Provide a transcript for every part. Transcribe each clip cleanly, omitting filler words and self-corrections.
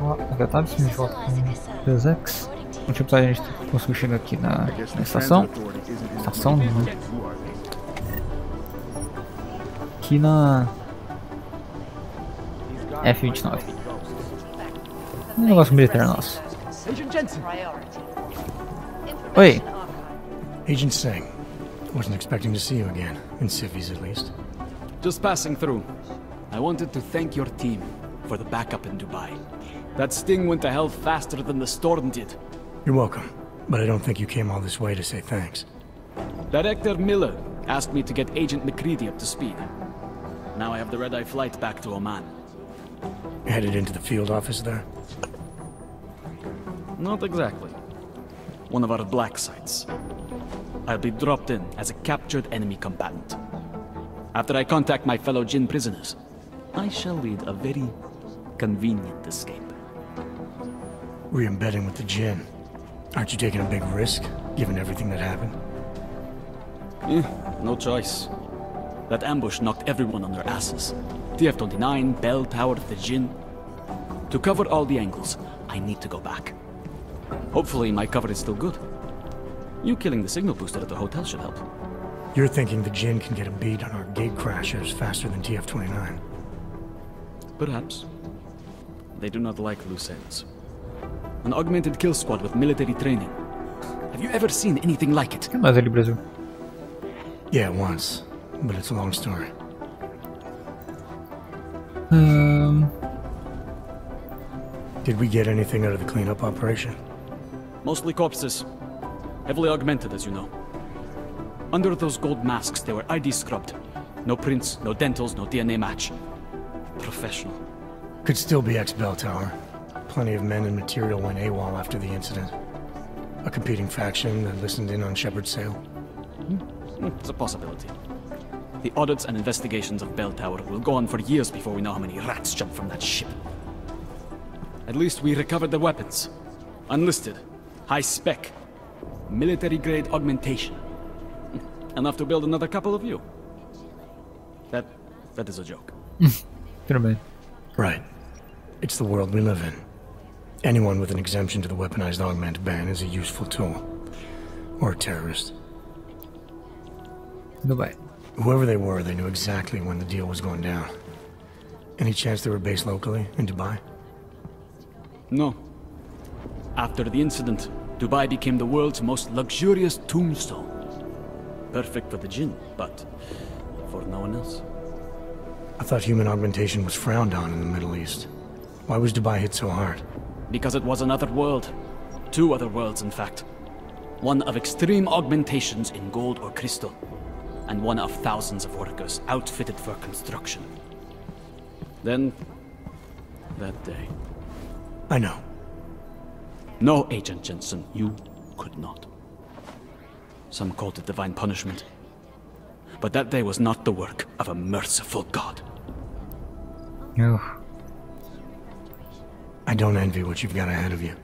Ó, agradável se de volta com Deus Ex. No último episódio a gente conseguiu chegar aqui na estação. Estação, né? Aqui na F29. Um negócio militar nosso. Oi. Agent Singh. Wasn't expecting to see you again, in civvies at least. Just passing through. I wanted to thank your team for the backup in Dubai. That sting went to hell faster than the storm did. You're welcome, but I don't think you came all this way to say thanks. Director Miller asked me to get Agent McCready up to speed. Now I have the red-eye flight back to Oman. Headed into the field office there? Not exactly. One of our black sites. I'll be dropped in as a captured enemy combatant. After I contact my fellow Jinn prisoners, I shall lead a very convenient escape. Re-embedding with the Jinn. Aren't you taking a big risk, given everything that happened? No choice. That ambush knocked everyone on their asses. TF-29, Bell Tower, the Jinn. To cover all the angles, I need to go back. Hopefully my cover is still good. You killing the signal booster at the hotel should help. You're thinking the Jinn can get a beat on our gate crashers faster than TF-29. Perhaps. They do not like loose ends. An augmented kill squad with military training. Have you ever seen anything like it? Mas ali, Brasil. Yeah, once. But it's a long story. Did we get anything out of the cleanup operation? Mostly corpses. Heavily augmented, as you know. Under those gold masks, they were ID scrubbed. No prints, no dentals, no DNA match. Professional. Could still be ex-Bell Tower. Plenty of men and material went AWOL after the incident. A competing faction that listened in on Shepard's sale. It's a possibility. The audits and investigations of Bell Tower will go on for years before we know how many rats jumped from that ship. At least we recovered the weapons. Unlisted. High spec. Military-grade augmentation. Enough to build another couple of you. That is a joke. Right. It's the world we live in. Anyone with an exemption to the weaponized augment ban is a useful tool. Or a terrorist. Dubai. Whoever they were, they knew exactly when the deal was going down. Any chance they were based locally, in Dubai? No. After the incident, Dubai became the world's most luxurious tombstone. Perfect for the Jinn, but for no one else. I thought human augmentation was frowned on in the Middle East. Why was Dubai hit so hard? Because it was another world. Two other worlds, in fact. One of extreme augmentations in gold or crystal, and one of thousands of workers outfitted for construction. Then, that day. I know. No, Agent Jensen, you could not. Some called it divine punishment. But that day was not the work of a merciful God. Ugh. I don't envy what you've got ahead of you.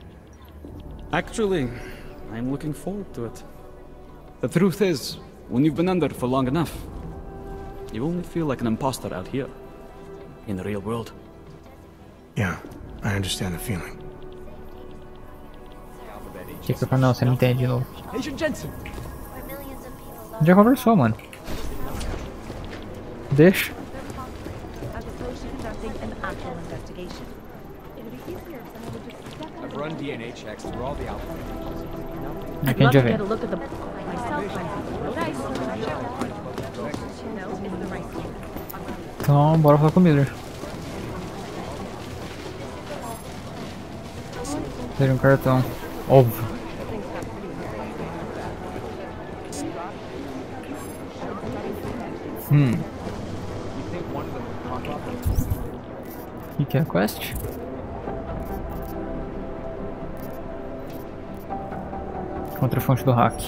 Actually, I'm looking forward to it. The truth is, when you've been under for long enough, you only feel like an imposter out here, in the real world. Yeah, I understand the feeling. Fica pra não, você não entende de novo. Agent Jensen! Já conversou, mano. Deixa. I've run DNA checks through all the outfits. Aqui a gente já vê. Então, bora falar com o Miller. Seja um cartão. Óbvio. O que é a quest? Contra a fonte do hack.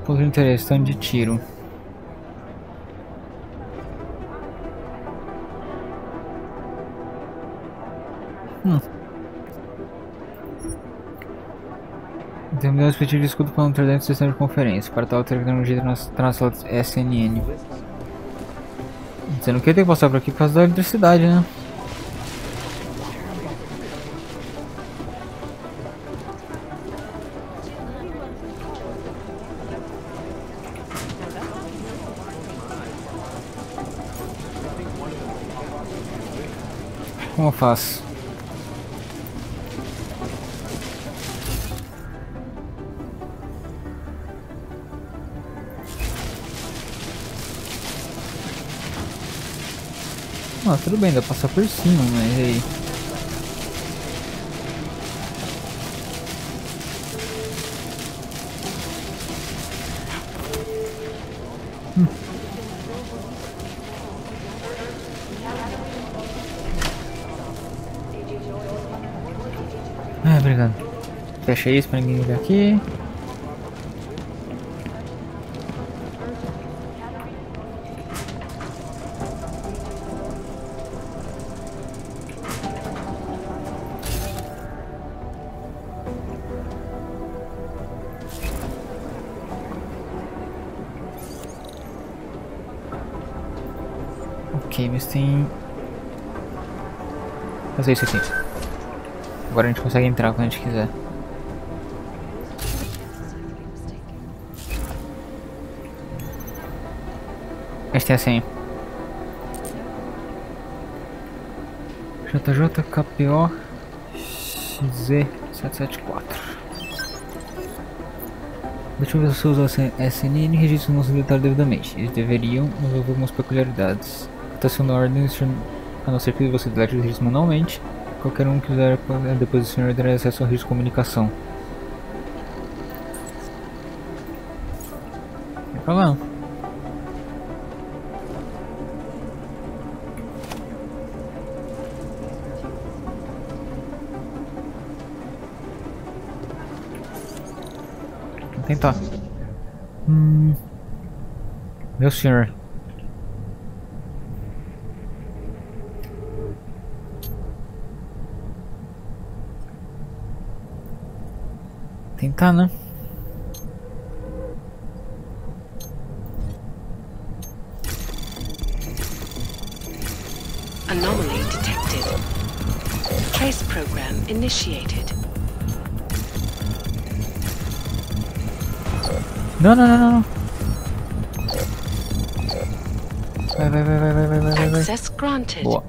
Ponto de interesse, tanto de tiro. Terminamos o pedido de escudo para um dentro do sistema de conferência. Para tal, tecnologia está na sala SNN. Dizendo que eu tenho que passar por aqui por causa da eletricidade, né? Como eu faço? Ah, tudo bem, dá pra passar por cima, mas aí... Ah, obrigado. Fecha isso pra ninguém vir aqui. Ok, mas tem... fazer isso aqui. Agora a gente consegue entrar quando a gente quiser. Este tem a senha. JJKPO XZ774. Deixa eu ver se usa SNN e registra o nosso inventário devidamente. Eles deveriam envolver algumas peculiaridades. Atenção ordem, a não ser que você delete o registro manualmente. Qualquer um que quiser depois do senhor terá acesso ao registro de comunicação. Vai pra lá. Vou tentar. Meu senhor. Tentar, né? Anomaly detected. Trace program initiated. Não, não, não, não. Vai. Access granted. Boa.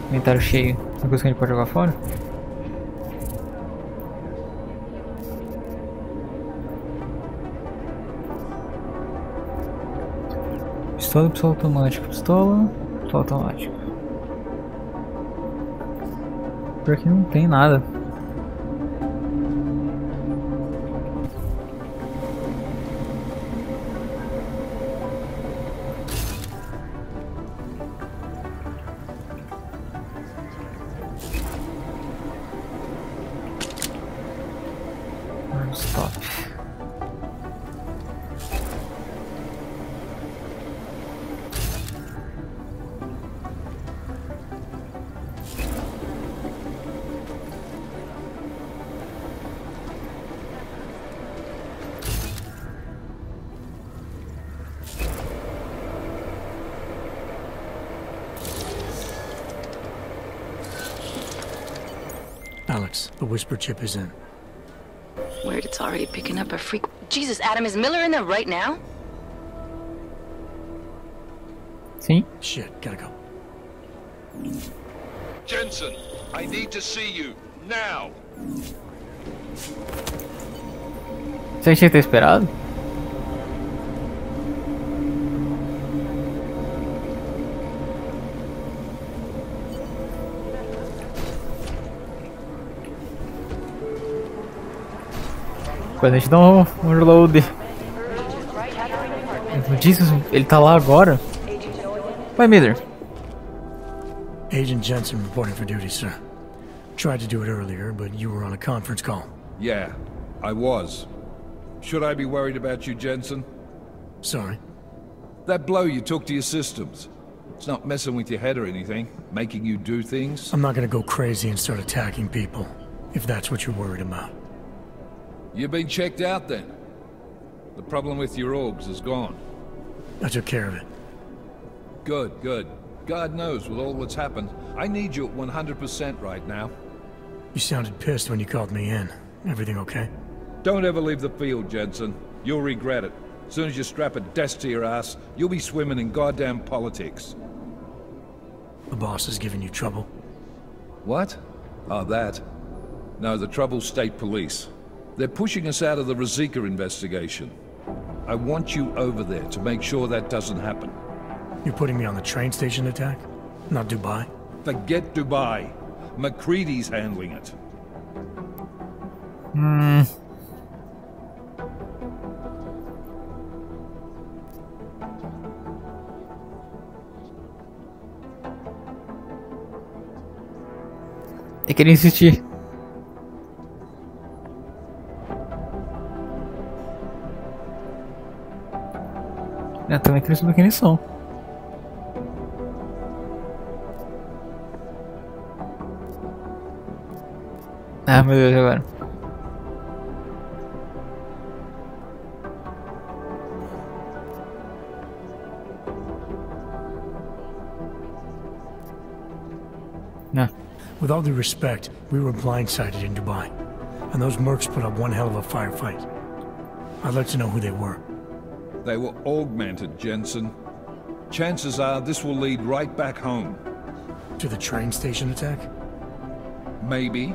Inventário cheio. Tem coisa que a gente pode jogar fora? Pistola automática. Pistola automática. Por aqui não tem nada. Stop. Alex, the whisper chip is in. Weird, it's already picking up a freak. Jesus, Adam, is Miller in there right now? Sim. Shit, gotta go. Jensen, I need to see you now. Você tinha que ter esperado? Quando a gente dá um reload. Jesus, ele tá lá agora? Vai, Miller. Agent Jensen reporting for duty, sir. Tried to do it earlier, but you were on a conference call. Yeah, I was. Should I be worried about you, Jensen? Sorry. That blow you took to your systems. It's not messing with your head or anything, making you do things. I'm not gonna go crazy and start attacking people, if that's what you're worried about. You've been checked out then. The problem with your orgs is gone. I took care of it. Good, good. God knows with all that's happened, I need you at 100% right now. You sounded pissed when you called me in. Everything okay? Don't ever leave the field, Jensen. You'll regret it. As soon as you strap a desk to your ass, you'll be swimming in goddamn politics. The boss is giving you trouble? What? Oh, that. No, the trouble's state police. They're pushing us out of the Ruzicka investigation. I want you over there to make sure that doesn't happen. You're putting me on the train station attack? Not Dubai? Forget Dubai. McCready's handling it. Eu queria insistir. Eu também queria saber quem eles são. Ah, meu Deus, agora. Não. With all due respect, we were blindsided in Dubai, and those mercs put up one hell of a firefight. I'd like to know who they were. They were augmented, Jensen. Chances are this will lead right back home. To the train station attack? Maybe.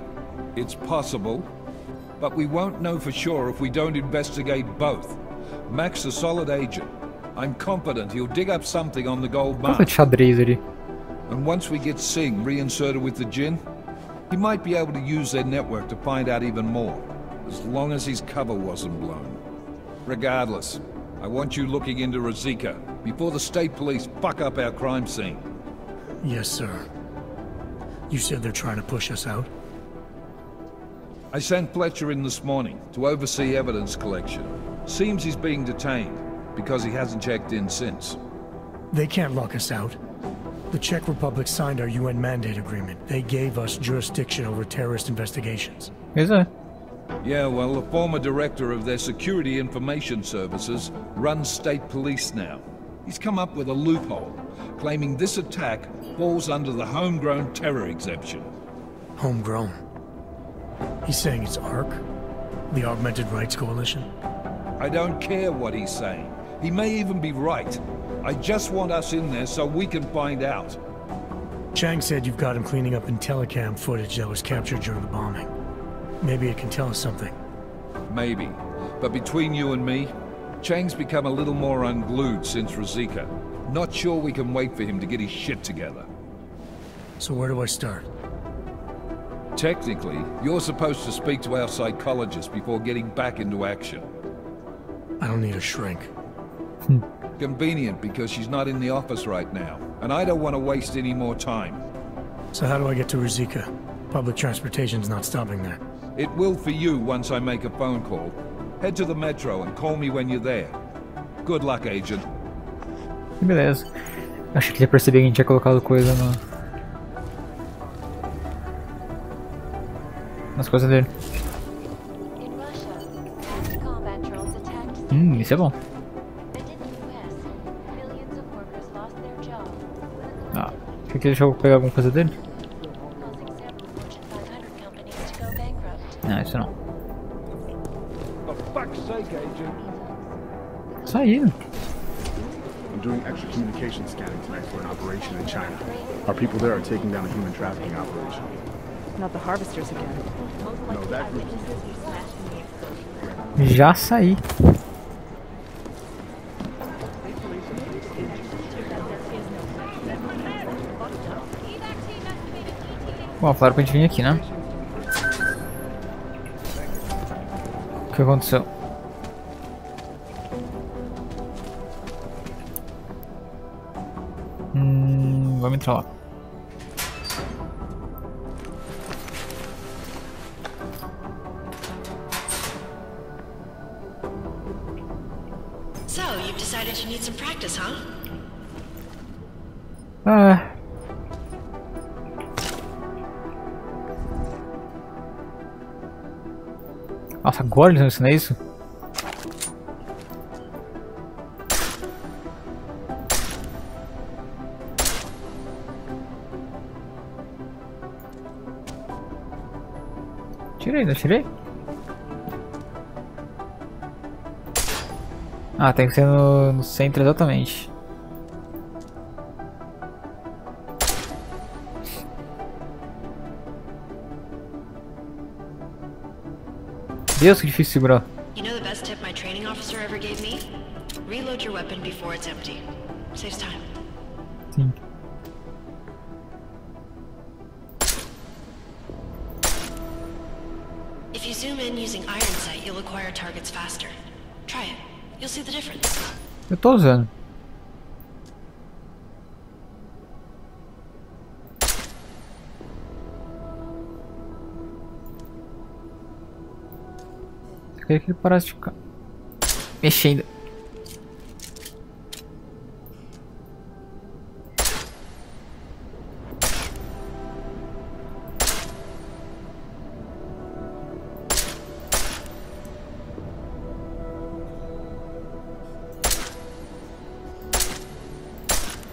It's possible. But we won't know for sure if we don't investigate both. Mac's a solid agent. I'm confident he'll dig up something on the gold Qual mine. foi o xadrez ali? And once we get Singh reinserted with the Jinn, he might be able to use their network to find out even more. As long as his cover wasn't blown. Regardless, I want you looking into Ruzicka before the state police fuck up our crime scene. Yes, sir. You said they're trying to push us out? I sent Fletcher in this morning to oversee evidence collection. Seems he's being detained because he hasn't checked in since. They can't lock us out. The Czech Republic signed our UN mandate agreement. They gave us jurisdiction over terrorist investigations. Pois é. Yeah, well, the former director of their security information services runs state police now. He's come up with a loophole, claiming this attack falls under the homegrown terror exemption. Homegrown. He's saying it's ARC? The Augmented Rights Coalition? I don't care what he's saying. He may even be right. I just want us in there so we can find out. Chang said you've got him cleaning up Intellicam footage that was captured during the bombing. Maybe it can tell us something. Maybe. But between you and me, Chang's become a little more unglued since Ruzicka. Not sure we can wait for him to get his shit together. So where do I start? Technically, you're supposed to speak to our psychologist before getting back into action. I don't need a shrink. Convenient because she's not in the office right now, and I don't want to waste any more time. So how do I get to Ruzicka? Public transportation's not stopping there. It will for you once I make a phone call. Head to the metro and call me when you're there. Good luck, agent. Beleza. Achei que ele ia perceber que a gente tinha colocado coisa nas coisas dele. Isso é bom. Ah, achei que deixa eu pegar alguma coisa dele. Não, isso não. Saiu. I'm doing extra communication scanning tonight for an operation in China. Our people there are taking down a human trafficking operation. Not the harvesters again. No, that group. Já saí. Bom, falaram pra gente vir aqui, né? O que aconteceu? Vamos entrar lá. Decided you need some practice, huh? Ah. Nossa, agora eles vão ensinar isso? Tirei, não tirei? Ah, tem que ser no centro exatamente. Deus, que difícil segurar. You know the best tip my training officer ever gave me? Reload your weapon before it's empty. Saves time. Sim. If you zoom in using iron sight, you'll acquire targets faster. Try it. You'll see the difference. Eu tô usando. Eu queria que ele parasse de ficar mexendo.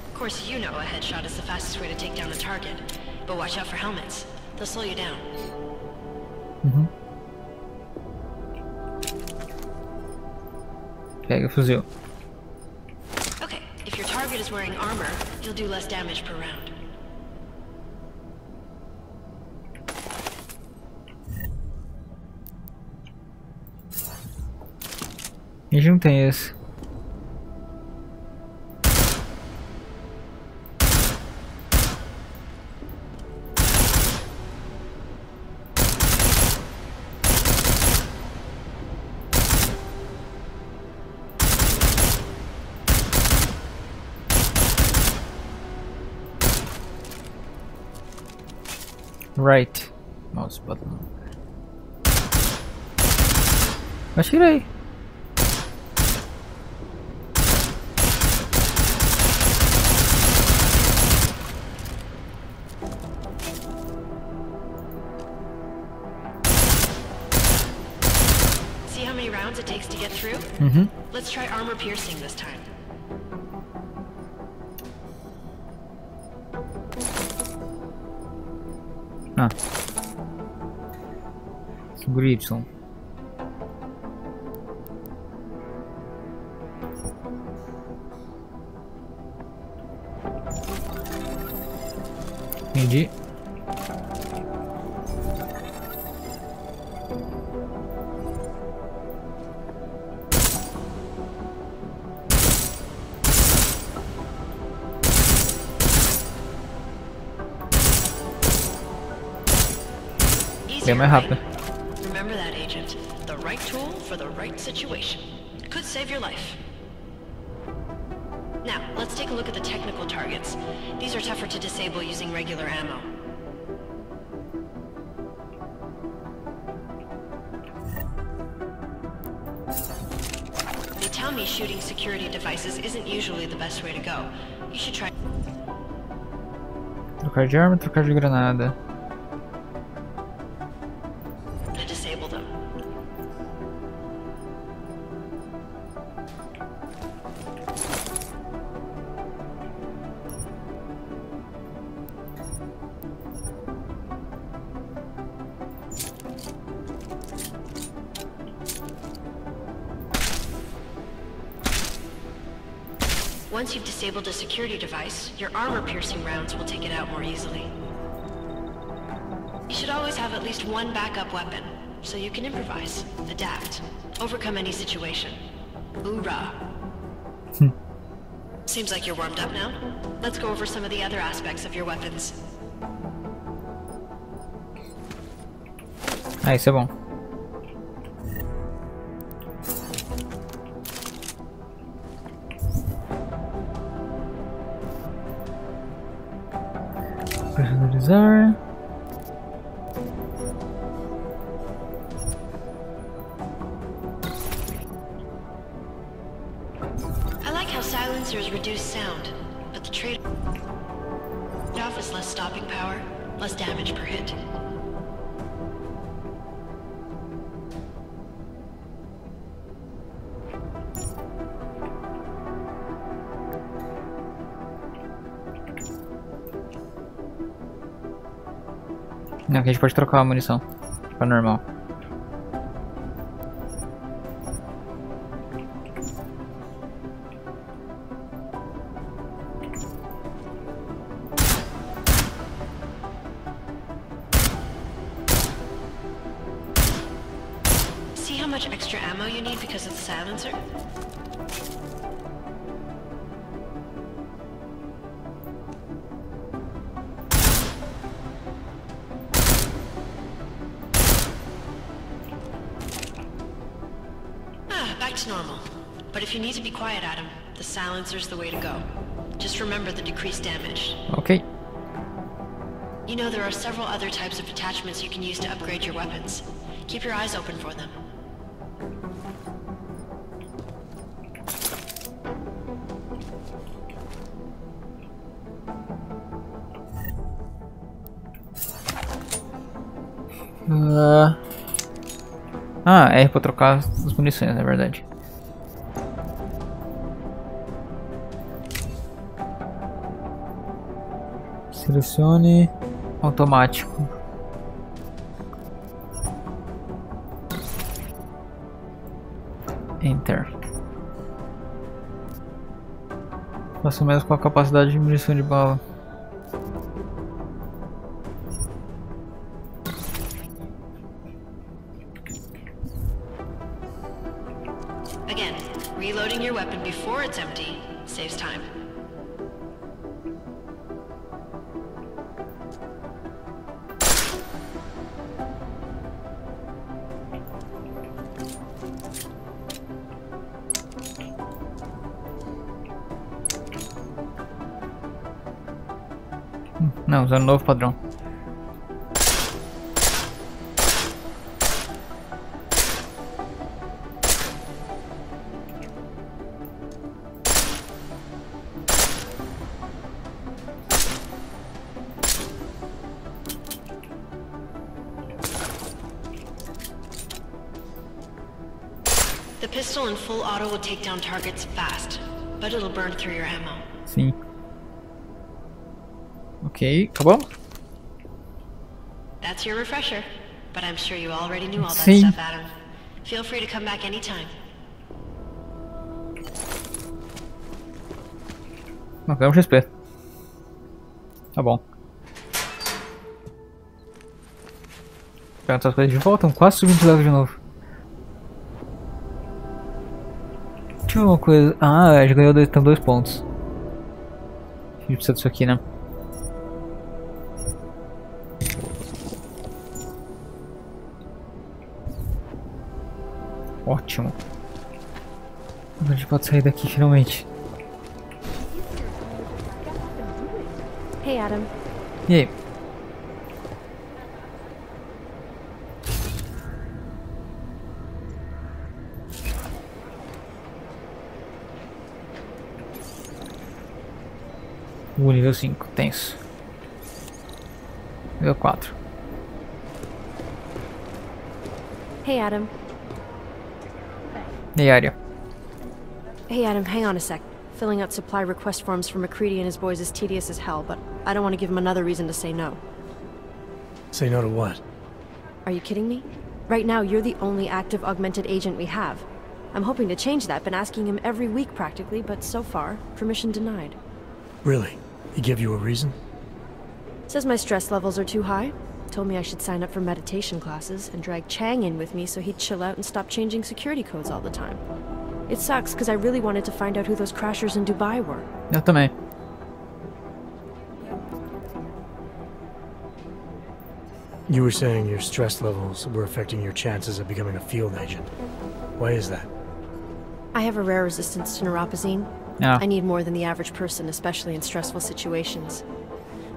Of course, you know a headshot is the fastest way to take down a target. But watch out for helmets. They'll slow you down. Pega o fuzil. Okay, if your target is wearing armor, you'll do less damage per round. A gente não tem esse. Right. Mouse button. Atirei. See how many rounds it takes to get through? Let's try armor piercing this time. Ah. Segura Y. Entendi. Bem mais rápido. Remember that, agent. The right tool for the right situation. Could save your life. Now, let's take a look at the technical targets. These are tougher to disable using regular ammo. They tell me shooting security devices isn't usually the best way to go. You should try... Trocar de arma, trocar de granada. to disable them. Once you've disabled a security device, your armor-piercing rounds will take it out more easily. You should always have at least one backup weapon, so you can improvise, adapt, overcome any situation. Hoorah! Seems like you're warmed up now. Let's go over some of the other aspects of your weapons. Ah, isso é bom. Personalizar. I trade-off is less stopping power, less damage per hit. Não, aqui a gente pode trocar a munição pra normal. See how much extra ammo you need because of the silencer? Back to normal. But if you need to be quiet, Adam, the silencer's the way to go. Just remember the decreased damage. Ok. You know, there are several other types of attachments you can use to upgrade your weapons. Keep your eyes open for them. R pra trocar as munições, na verdade. Selecione automático. Enter. Faço mesmo com a capacidade de munição de bala. Again, reloading your weapon before it's empty saves time. Não, usando o novo padrão. The pistol in full auto will take down targets fast, but it'll burn through your ammo. Sim. Ok, acabou? That's your refresher, but I'm sure you already knew all that Sim. stuff, Adam. Feel free to come back anytime. Não, quero um XP. Tá bom. Pega essas coisas de volta, quase subindo de level de novo. Deixa eu ver uma coisa. Ah, já ganhou dois pontos. A gente precisa disso aqui, né? Ótimo. A gente pode sair daqui finalmente. Hey, Adam. E aí? Nível 5, tenso. Nível 4. Hey, Adam. E aí, área? Hey, Adam, hang on a sec. Filling out supply request forms for McCready and his boys is tedious as hell, but I don't want to give him another reason to say no. Say no to what? Are you kidding me? Right now, you're the only active augmented agent we have. I'm hoping to change that, been asking him every week practically, but so far, permission denied. Really? He gave you a reason? Says my stress levels are too high. Told me I should sign up for meditation classes and drag Chang in with me so he'd chill out and stop changing security codes all the time. It sucks because I really wanted to find out who those crashers in Dubai were. Eu também. You were saying your stress levels were affecting your chances of becoming a field agent. Why is that? I have a rare resistance to neuropazine. Yeah. I need more than the average person, especially in stressful situations.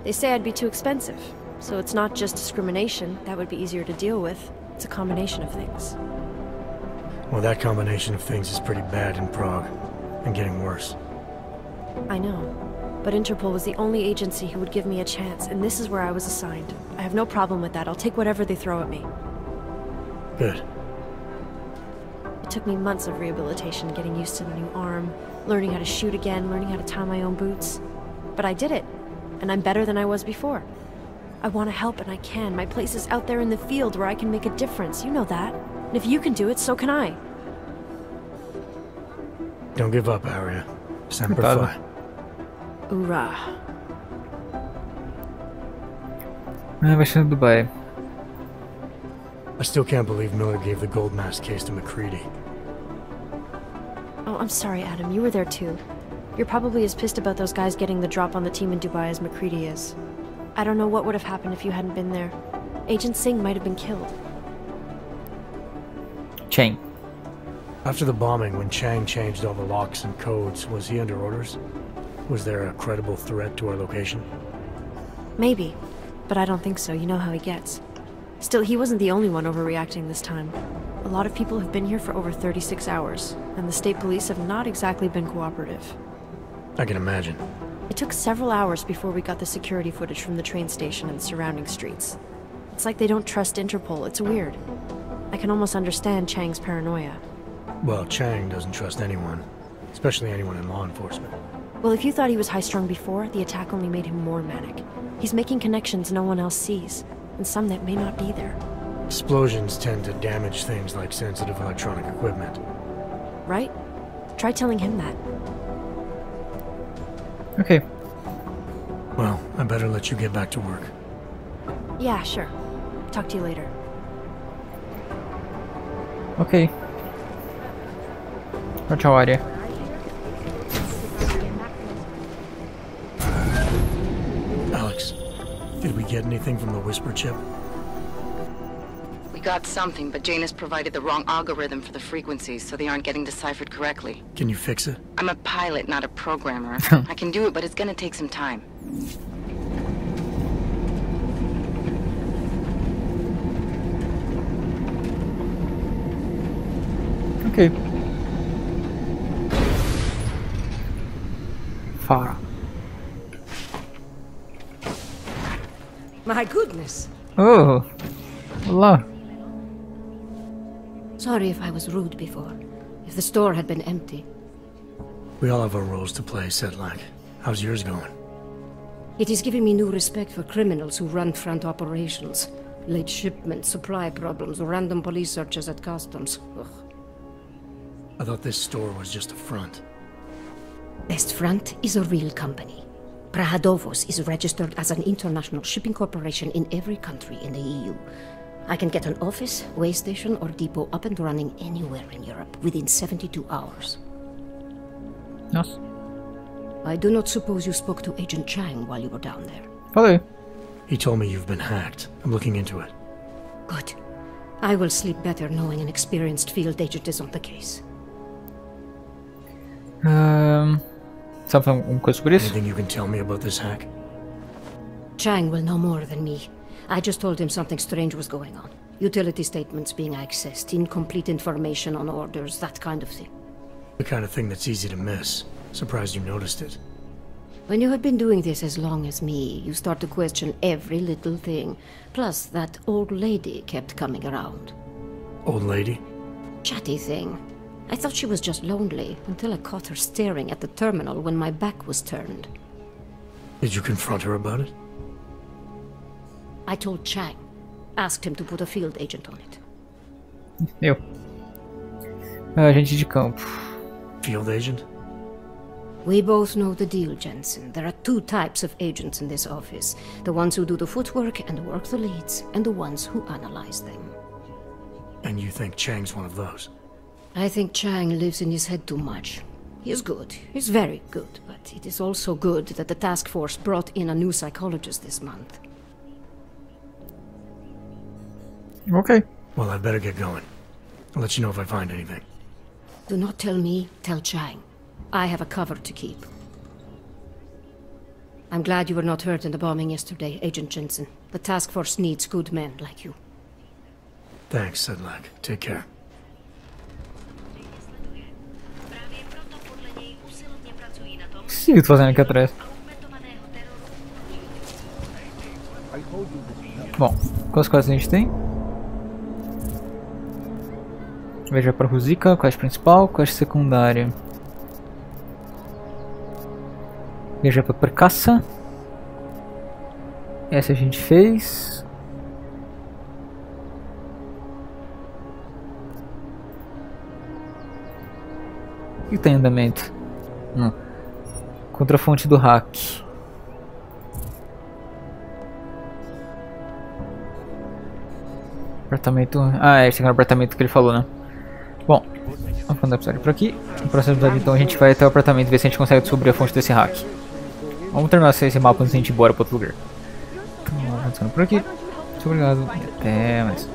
They say I'd be too expensive, so it's not just discrimination. That would be easier to deal with. It's a combination of things. Well, that combination of things is pretty bad in Prague, and getting worse. I know. but Interpol was the only agency who would give me a chance, and this is where I was assigned. I have no problem with that. I'll take whatever they throw at me. Good. It took me months of rehabilitation, getting used to the new arm, learning how to shoot again, learning how to tie my own boots. But I did it, and I'm better than I was before. I want to help, and I can. My place is out there in the field where I can make a difference. You know that. And if you can do it, so can I. Don't give up, Aria. Sempre Claro. fi. Hoorah. Vai ser no Dubai. I still can't believe Miller gave the gold mask case to McCready. Oh, I'm sorry, Adam. You were there too. You're probably as pissed about those guys getting the drop on the team in Dubai as McCready is. I don't know what would have happened if you hadn't been there. Agent Singh might have been killed. Chang. After the bombing, when Chang changed all the locks and codes, was he under orders? Was there a credible threat to our location? Maybe, but I don't think so. You know how he gets. Still, he wasn't the only one overreacting this time. A lot of people have been here for over 36 hours, and the state police have not exactly been cooperative. I can imagine. It took several hours before we got the security footage from the train station and surrounding streets. It's like they don't trust Interpol. It's weird. I can almost understand Chang's paranoia. Well, Chang doesn't trust anyone, especially anyone in law enforcement. Well, if you thought he was high-strung before, the attack only made him more manic. He's making connections no one else sees, and some that may not be there. Explosions tend to damage things like sensitive electronic equipment. Right? Try telling him that. Ok. Well, I better let you get back to work. Yeah, sure. Talk to you later. Ok. Tchau, área. Alex, did we get anything from the Whisper chip? We got something, but Janus provided the wrong algorithm for the frequencies, so they aren't getting deciphered correctly. Can you fix it? I'm a pilot, not a programmer. I can do it, but it's gonna take some time. Ok. Fara. My goodness. Oh. Olá. Sorry if I was rude before. If the store had been empty. We all have our roles to play, Sedlak. How's yours going? It is giving me new respect for criminals who run front operations. Late shipments, supply problems, random police searches at customs. Ugh. I thought this store was just a front. Best Front is a real company. Prahadovos is registered as an international shipping corporation in every country in the EU. I can get an office, way station, or depot up and running anywhere in Europe within 72 hours. Nossa. I do not suppose you spoke to Agent Chang while you were down there. Falei. He told me you've been hacked. I'm looking into it. Good. I will sleep better knowing an experienced field agent is on the case. Sabe alguma coisa sobre isso? Anything you can tell me about this hack? Chang will know more than me. I just told him something strange was going on. Utility statements being accessed, incomplete information on orders, that kind of thing. The kind of thing that's easy to miss. Surprised you noticed it. When you have been doing this as long as me, you start to question every little thing. Plus, that old lady kept coming around. Old lady? Chatty thing. I thought she was just lonely, until I caught her staring at the terminal when my back was turned. Did you confront her about it? I told Chang. Asked him to put a field agent on it. Eu. Agente de campo. Field agent? We both know the deal, Jensen. There are two types of agents in this office. The ones who do the footwork and work the leads, and the ones who analyze them. And you think Chang's one of those? I think Chang lives in his head too much. He is good. He's very good. But it is also good that the task force brought in a new psychologist this month. Ok. Well, I'd better get going. I'll let you know if I find anything. Do not tell me, tell Chang. I have a cover to keep. I'm glad you were not hurt in the bombing yesterday, Agent Jensen. The task force needs good men like you. Thanks, Sedlak. Take care. O que você tá fazendo aqui atrás? Bom, quais quests a gente tem? Viajar para Ruzika, quest principal, quest secundária. Viajar para Percaça. Essa a gente fez. O que tem em andamento? Não. Contra a fonte do hack. Apartamento. Ah, esse é o apartamento que ele falou, né? Bom, vamos mandar o episódio por aqui. No próximo episódio, então, a gente vai até o apartamento ver se a gente consegue descobrir a fonte desse hack. Vamos terminar esse mapa antes de a gente ir embora para outro lugar. Então, vamos por aqui. Muito obrigado e até mais.